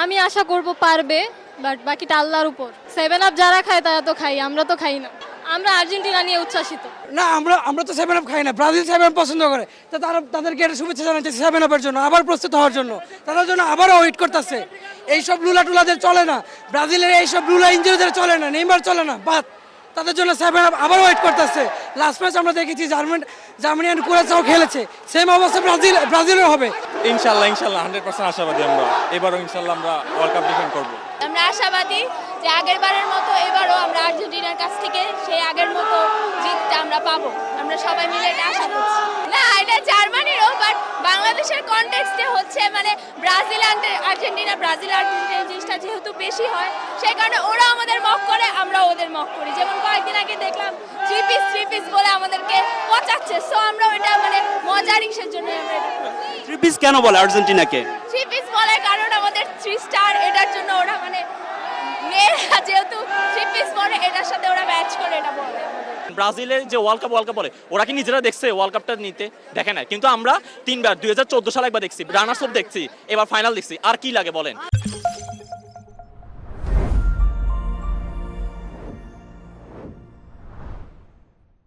আমি আশা করব পারবে, বাট বাকিটা আল্লাহর উপর। 7 আপ যারা খায় তারা তো খাই, আমরা তো খাই না। আমরা আর্জেন্টিনা নিয়ে উচ্ছ্বাসিত। না, আমরা তো 7 আপ খাই না, ব্রাজিল 7 আপ পছন্দ করে। তো তাদেরকে একটা শুভেচ্ছা জানাচ্ছি 7 আপের জন্য, আবার প্রস্তুত হওয়ার জন্য। তাদের জন্য আবারও ওয়েট করতেছে। এইসব লুলা টুলাদের চলে না, ব্রাজিলের এইসব লুলা ইঞ্জুরিদের চলে না, নেইমার চলে না, বাদ তাদের জন্য 7 আপ আবার ওয়েট করতেছে। লাস্ট ম্যাচ আমরা দেখেছি জার্মানি আর কুরাসাও খেলেছে, সেম অবস্থা ব্রাজিলের হবে। ইনশাল্লাহ 100% আশাবাদী আমরা, এবারও ইনশাল্লাহ আমরা ওয়ার্ল্ড কাপ ডিফেন্ড করবো। আমরা আশাবাদী যে আগের বারের মতো এবারও আমরা আর্জেন্টিনার কাছ থেকে সেই আগের মতো জিতটা আমরা পাবো। আমরা সবাই মিলে এটা আশা করছি। না, এটা জার্মানিরও, বাট বাংলাদেশের কনটেক্সটে হচ্ছে মানে ব্রাজিল আর্জেন্টিনা জিনিসটা যেহেতু বেশি হয়, সেই কারণে ওরা আমাদের মক করে, আমরা ওদের মক করি। যেমন কয়েকদিন আগে দেখলাম থ্রি পিস বলে আমাদেরকে পচাচ্ছে। সো আমরা ওটা মানে মজার ইসের জন্য আমরা এটা করি। 3 পিস কেন বলে আর্জেন্টিনাকে? থ্রি পিস বলার কারণ আমাদের 3 স্টার, এটার জন্য ওরা মানে মেয়েরা যেহেতু থ্রি পিস পরে এটার সাথে ওরা ম্যাচ করে এটা বলে আমাদের। ব্রাজিলের যে ওয়ার্ল্ড কাপ বলে, ওরা কি নিজেরা দেখছে ওয়ার্ল্ড কাপটা নিতে? দেখে না। কিন্তু আমরা 3বার 2014 সালে একবার দেখছি, রানার্স আপ দেখছি, এবার ফাইনাল দেখছি। আর কি লাগে বলেন?